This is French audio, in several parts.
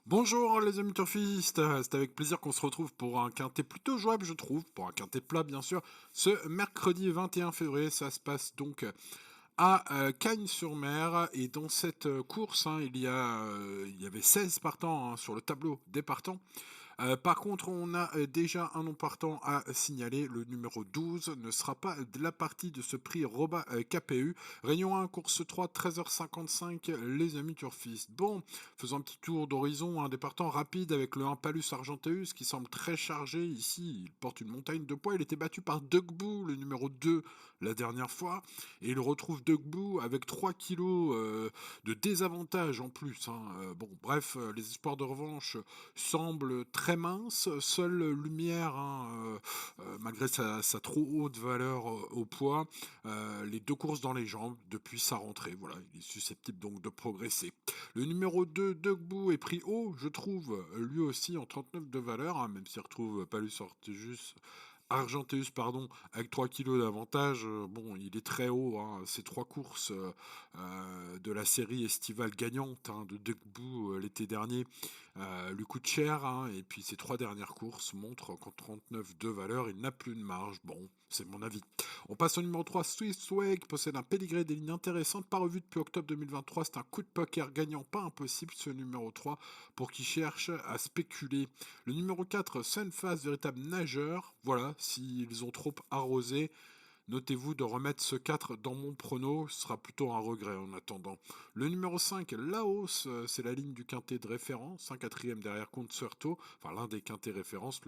Bonjour les amis turfistes, c'est avec plaisir qu'on se retrouve pour un quintet plutôt jouable je trouve, pour un quintet plat bien sûr, ce mercredi 21 février. Ça se passe donc à Cagnes-sur-Mer, et dans cette course, hein, il y avait 16 partants, hein, sur le tableau des partants. Par contre, on a déjà un non partant à signaler. Le numéro 12 ne sera pas de la partie de ce prix Roba KPU. Réunion 1, course 3, 13h55, les amis turfistes. Bon, faisons un petit tour d'horizon, un des partants rapide avec le 1 Palus Argenteus qui semble très chargé ici. Il porte une montagne de poids. Il était battu par Dugboo, le numéro 2, la dernière fois. Et il retrouve Dugboo avec 3 kilos de désavantage en plus, hein. Bon, bref, les espoirs de revanche semblent très minces. Seule Lumière, hein, malgré sa trop haute valeur au poids, les deux courses dans les jambes depuis sa rentrée. Voilà, il est susceptible donc de progresser. Le numéro 2, Dugboo, est pris haut, je trouve, lui aussi en 39 de valeur, hein, même s'il retrouve Palus Argenteus, pardon, avec 3 kilos d'avantage. Bon, il est très haut, hein. Ces trois courses de la série estivale gagnante, hein, de Dugboo l'été dernier lui coûte cher, hein. Et puis ces trois dernières courses montrent qu'en 39 de valeur, il n'a plus de marge. Bon, c'est mon avis. On passe au numéro 3, Swiss Way, qui possède un pédigré et des lignes intéressantes, pas revu depuis octobre 2023. C'est un coup de poker gagnant, pas impossible, ce numéro 3, pour qui cherche à spéculer. Le numéro 4, Sunfast, véritable nageur. Voilà, s'ils ont trop arrosé, notez-vous de remettre ce 4 dans mon prono, ce sera plutôt un regret en attendant. Le numéro 5, Laos, c'est la ligne du quintet de référence, un quatrième derrière Concerto, enfin l'un des quintets références,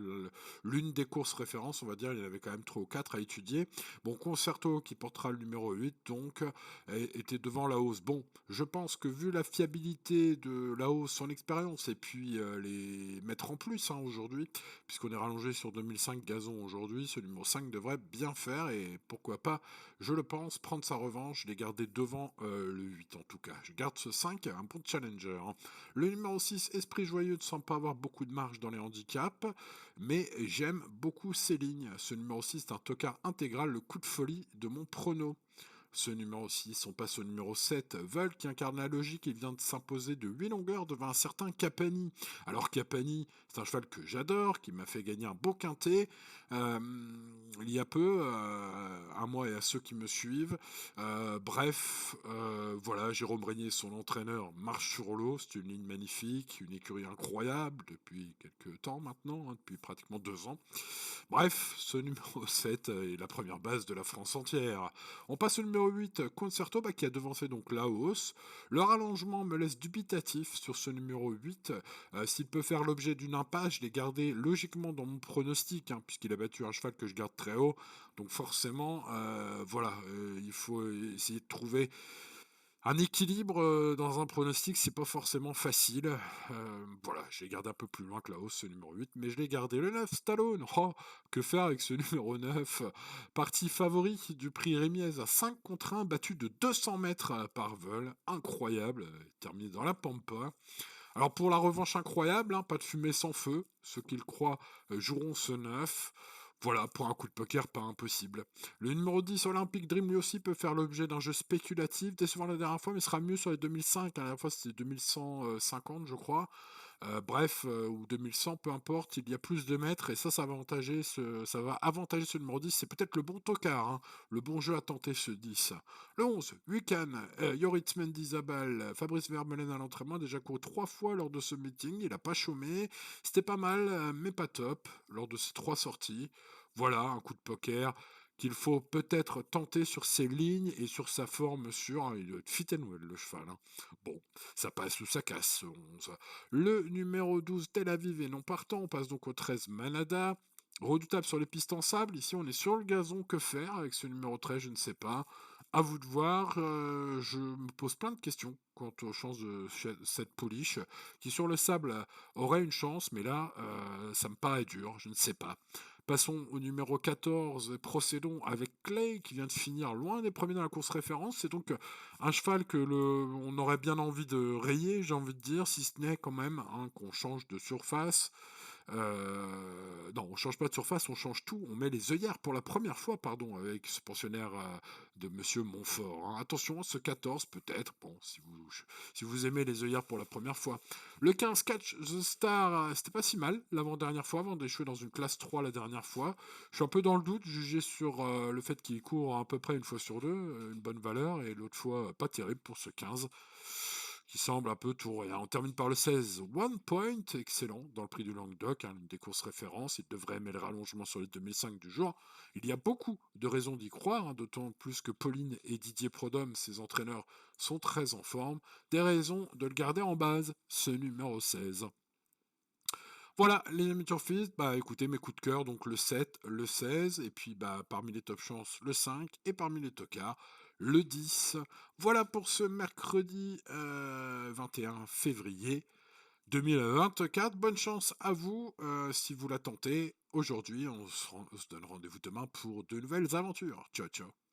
l'une des courses références, on va dire, il y en avait quand même 3 ou 4 à étudier. Bon, Concerto qui portera le numéro 8, donc, était devant Laos. Bon, je pense que vu la fiabilité de Laos, son expérience, et puis les mettre en plus, hein, aujourd'hui, puisqu'on est rallongé sur 2005 gazon aujourd'hui, ce numéro 5 devrait bien faire, et pourquoi pas, je le pense, prendre sa revanche, les garder devant le 8 en tout cas. Je garde ce 5, un bon challenger, hein. Le numéro 6, Esprit Joyeux, ne semble pas avoir beaucoup de marge dans les handicaps, mais j'aime beaucoup ses lignes. Ce numéro 6 est un tocard intégral, le coup de folie de mon prono. Ce numéro 6, on passe au numéro 7, Vol, qui incarne la logique et vient de s'imposer de 8 longueurs devant un certain Capani. Alors Capani, c'est un cheval que j'adore, qui m'a fait gagner un beau quintet euh, il y a peu, à moi et à ceux qui me suivent. Voilà, Jérôme Régnier, son entraîneur, marche sur l'eau. C'est une ligne magnifique, une écurie incroyable depuis quelques temps maintenant, hein, depuis pratiquement 2 ans. Bref, ce numéro 7 est la première base de la France entière. On passe au numéro 8, Concerto, qui a devancé donc Laos. Le rallongement me laisse dubitatif sur ce numéro 8. S'il peut faire l'objet d'une impasse, je l'ai gardé logiquement dans mon pronostic, hein, puisqu'il a battu un cheval que je garde très haut. Donc forcément, voilà, il faut essayer de trouver un équilibre dans un pronostic, c'est pas forcément facile. Voilà, je l'ai gardé un peu plus loin que la hausse, ce numéro 8, mais je l'ai gardé. Le 9, Stallone. Oh, que faire avec ce numéro 9? Parti favori du prix Rémiez à 5 contre 1, battu de 200 mètres par vol. Incroyable, terminé dans la pampa. Alors pour la revanche incroyable, hein, pas de fumée sans feu. Ceux qui le croient joueront ce 9. Voilà, pour un coup de poker, pas impossible. Le numéro 10, Olympic Dream, lui aussi peut faire l'objet d'un jeu spéculatif, décevant la dernière fois, mais sera mieux sur les 2005. La dernière fois, c'était 2150, je crois. Ou 2100, peu importe, il y a plus de mètres, et ça va avantager ce numéro 10. C'est peut-être le bon tocard, hein, le bon jeu à tenter, ce 10. Le 11, Wukan, Yoritz Mendizabal, Fabrice Vermeulen à l'entraînement, déjà couru 3 fois lors de ce meeting, il a pas chômé. C'était pas mal, mais pas top, lors de ces 3 sorties. Voilà, un coup de poker qu'il faut peut-être tenter sur ses lignes et sur sa forme sûre, hein. Il doit être fit and well, le cheval, hein. Bon, ça passe ou ça casse, ce 11. Le numéro 12, Tel Aviv, et non partant. On passe donc au 13, Manada. Redoutable sur les pistes en sable. Ici, on est sur le gazon. Que faire avec ce numéro 13? Je ne sais pas. À vous de voir. Je me pose plein de questions quant aux chances de cette pouliche, qui sur le sable aurait une chance, mais là, ça me paraît dur. Je ne sais pas. Passons au numéro 14, et procédons avec Clay, qui vient de finir loin des premiers dans la course référence. C'est donc un cheval on aurait bien envie de rayer, j'ai envie de dire, si ce n'est quand même, hein, qu'on change de surface. Non, on change pas de surface, on change tout. On met les œillères pour la première fois, pardon, avec ce pensionnaire de Monsieur Montfort, hein. Attention, ce 14 peut-être, bon, si vous aimez les œillères pour la première fois. Le 15 Catch the Star, c'était pas si mal l'avant-dernière fois, avant d'échouer dans une classe 3 la dernière fois. Je suis un peu dans le doute, jugé sur le fait qu'il court à peu près une fois sur deux, une bonne valeur, et l'autre fois, pas terrible pour ce 15 qui semble un peu tout rien. On termine par le 16, One Point, excellent, dans le prix du Languedoc, hein, une des courses références. Il devrait aimer le rallongement sur les 2005 du jour. Il y a beaucoup de raisons d'y croire, hein, d'autant plus que Pauline et Didier Prodhomme, ses entraîneurs, sont très en forme. Des raisons de le garder en base, ce numéro 16. Voilà, les amis turfistes, bah écoutez mes coups de cœur, donc le 7, le 16, et puis bah parmi les top chances, le 5, et parmi les tocards, le 10. Voilà pour ce mercredi 21 février 2024. Bonne chance à vous si vous la tentez. Aujourd'hui, on se donne rendez-vous demain pour de nouvelles aventures. Ciao, ciao.